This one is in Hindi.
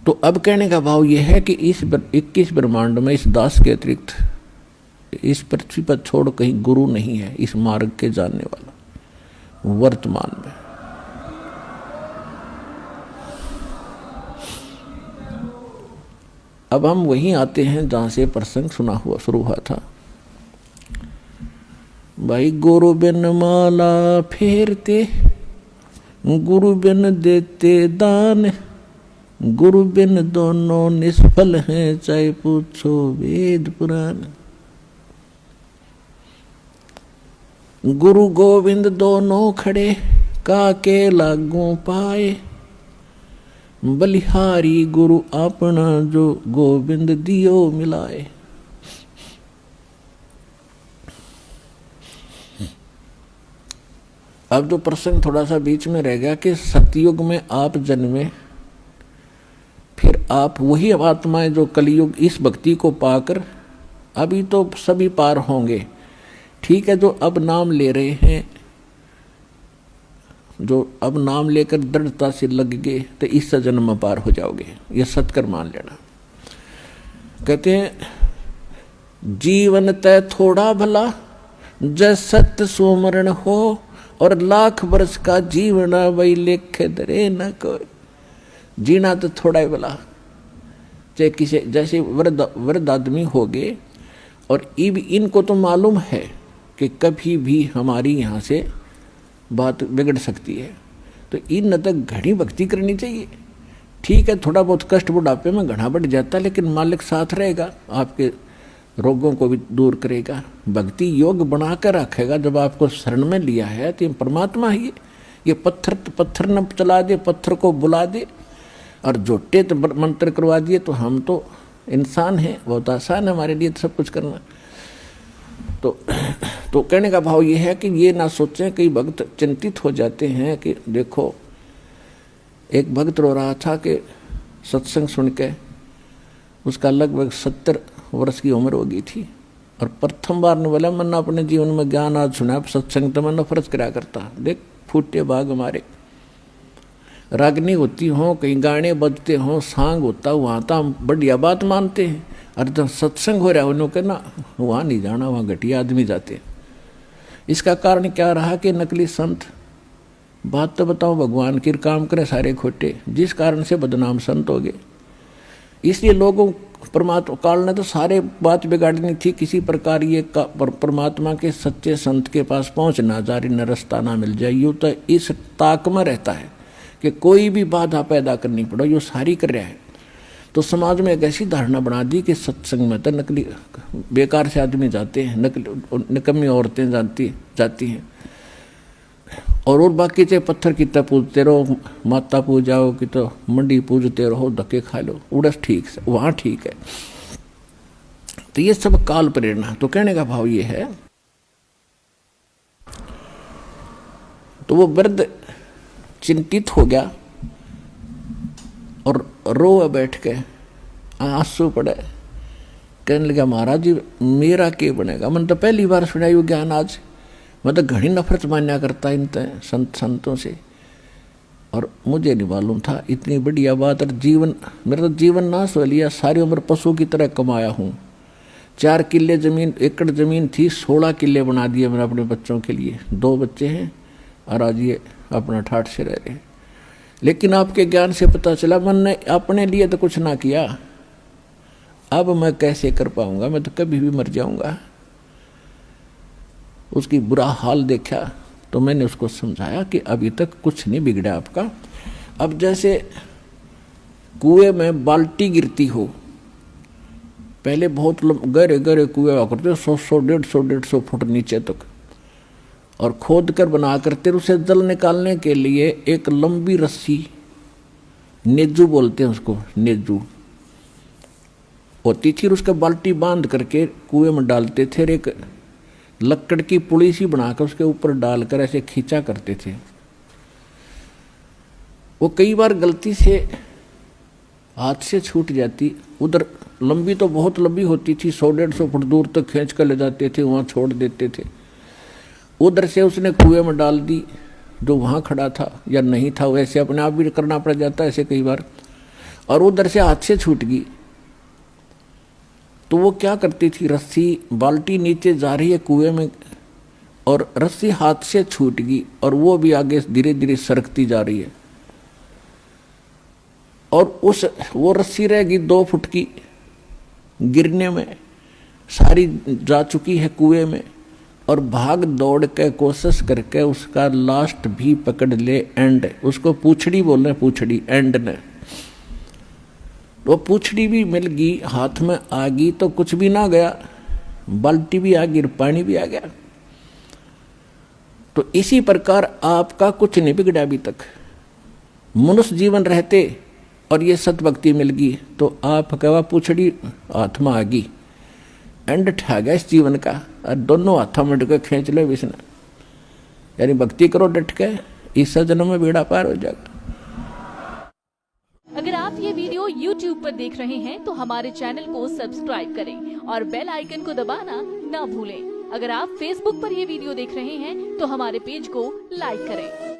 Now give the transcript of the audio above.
तो अब कहने का भाव यह है कि इस 21 ब्रह्मांड में इस दास के अतिरिक्त इस पृथ्वी पर छोड़ कहीं गुरु नहीं है इस मार्ग के जानने वाला वर्तमान में। अब हम वहीं आते हैं जहां से प्रसंग शुरू हुआ था। भाई गुरु बिन माला फेरते, गुरु बिन देते दान, गुरु बिन दोनों निष्फल हैं, चाहे पूछो वेद पुराण। गुरु गोविंद दोनों खड़े, काके लागू पाए, बलिहारी गुरु अपना जो गोविंद दियो मिलाए। अब तो प्रसंग थोड़ा सा बीच में रह गया कि सतयुग में आप जन्मे, फिर आप वही आत्माएं जो कलयुग इस भक्ति को पाकर अभी तो सभी पार होंगे, ठीक है, जो अब नाम ले रहे हैं, जो अब नाम लेकर दृढ़ता से लग गए तो इस जन्म में पार हो जाओगे, ये सत्कर मान लेना। कहते हैं जीवन तय थोड़ा भला, जय सत्य सुमरण हो, और लाख वर्ष का जीवन वही लेखे दरे न कोई। जीना तो थोड़ा ही भला, चाहे किसी जैसे वृद्ध आदमी हो गए, और इनको तो मालूम है कि कभी भी हमारी यहाँ से बात बिगड़ सकती है, तो इन तक घनी भक्ति करनी चाहिए। ठीक है, थोड़ा बहुत कष्ट बुढ़ापे में घना बढ़ जाता है, लेकिन मालिक साथ रहेगा, आपके रोगों को भी दूर करेगा, भक्ति योग बनाकर रखेगा। जब आपको शरण में लिया है तो परमात्मा ही ये पत्थर न चला दे, पत्थर को बुला दे, और झोटे तो मंत्र करवा दिए, तो हम तो इंसान हैं, बहुत आसान है हमारे लिए तो सब कुछ करना। तो कहने का भाव ये है कि ये ना सोचें, कई भक्त चिंतित हो जाते हैं कि देखो, एक भक्त रो रहा था कि सत्संग सुन के उसका लगभग 70 वर्ष की उम्र हो गई थी, और प्रथम बार ने बोला मैंने अपने जीवन में ज्ञान आज सुना, सत्संग तो मैं नफरत करा करता। देख फूटे भाग हमारे, रागनी होती हो, कहीं गाने बजते हो, सांग होता, वहाँ तो हम बढ़िया बात मानते हैं, और जब सत्संग हो रहा है उन्होंने कहना वहाँ नहीं जाना, वहाँ घटिया आदमी जाते हैं। इसका कारण क्या रहा कि नकली संत, बात तो बताओ, भगवान की काम करे सारे खोटे, जिस कारण से बदनाम संत हो गए। इसलिए लोगों परमात्मा काल ने तो सारे बात बिगाड़नी थी, किसी प्रकार ये परमात्मा के सच्चे संत के पास पहुँचना, जारी न रास्ता ना मिल जाए, यूँ तो इस ताक में रहता है कि कोई भी बाधा पैदा करनी पड़ो, यो सारी कर रहा है। तो समाज में एक ऐसी धारणा बना दी कि सत्संग में तो नकली बेकार से आदमी जाते हैं, निकम्मी औरतें जाती हैं, और बाकी चाहे पत्थर की तरह पूजते रहो, माता पूजाओ कि तो मंडी पूजते रहो, धक्के खा लो, उड़स ठीक है, वहाँ ठीक है। तो ये सब काल प्रेरणा। तो कहने का भाव ये है, तो वो वृद्ध चिंतित हो गया और रो बैठ के आंसू पड़े, कहने लगा महाराज जी मेरा क्या बनेगा, मैंने तो पहली बार सुना ये ज्ञान आज, मैं तो घनी नफरत मान्या करता इन संतों से, और मुझे नहीं मालूम था इतनी बढ़िया बात। और मेरा तो जीवन नाश हो लिया, सारी उम्र पशु की तरह कमाया हूँ, 4 किले जमीन, एकड़ जमीन थी, 16 किले बना दिए मैंने अपने बच्चों के लिए, 2 बच्चे हैं, और आज ये अपना ठाठ से रह रहे हैं। लेकिन आपके ज्ञान से पता चला मैंने अपने लिए तो कुछ ना किया, अब मैं कैसे कर पाऊंगा, मैं तो कभी भी मर जाऊंगा। उसकी बुरा हाल देखा तो मैंने उसको समझाया कि अभी तक कुछ नहीं बिगड़ा आपका। अब जैसे कुएं में बाल्टी गिरती हो, पहले बहुत गहरे गहरे कुएं हुआ करते, 100 150 फुट नीचे तक, और खोद कर बना करते, उसे जल निकालने के लिए एक लंबी रस्सी, नेजू बोलते हैं उसको, नेजू होती थी, उसका बाल्टी बांध करके कुएं में डालते थे, एक लकड़ की पुली सी बनाकर उसके ऊपर डालकर ऐसे खींचा करते थे। वो कई बार गलती से हाथ से छूट जाती, उधर लंबी तो बहुत लंबी होती थी, 100 150 फुट दूर तक खींच कर ले जाते थे, वहाँ छोड़ देते थे। उधर से उसने कुएं में डाल दी, जो वहाँ खड़ा था या नहीं था, वैसे अपने आप भी करना पड़ जाता ऐसे कई बार। और उधर से हाथ से छूट गई। तो वो क्या करती थी, रस्सी बाल्टी नीचे जा रही है कुएं में और रस्सी हाथ से छूट गई और वो भी आगे धीरे धीरे सरकती जा रही है और वो रस्सी रहेगी 2 फुट की, गिरने में सारी जा चुकी है कुएं में और भाग दौड़ के कोशिश करके उसका लास्ट भी पकड़ ले, एंड उसको पूछड़ी बोल रहे, पूछड़ी एंड ने, वो पूछड़ी भी मिल गई, हाथ में आ गई तो कुछ भी ना गया, बाल्टी भी आ गई, पानी भी आ गया। तो इसी प्रकार आपका कुछ नहीं बिगड़ा अभी तक। मनुष्य जीवन रहते और ये सतभक्ति मिल गई तो आप कहवा पूछड़ी हाथ में आ गई, एंड ठा गया इस जीवन का, और दोनों हाथों में डट के खींच ले विष्णु, यानी भक्ति करो डट के, इस जन्म में बेड़ा पार हो जाएगा। अगर आप ये वीडियो YouTube पर देख रहे हैं तो हमारे चैनल को सब्सक्राइब करें और बेल आइकन को दबाना ना भूलें। अगर आप Facebook पर ये वीडियो देख रहे हैं तो हमारे पेज को लाइक करें।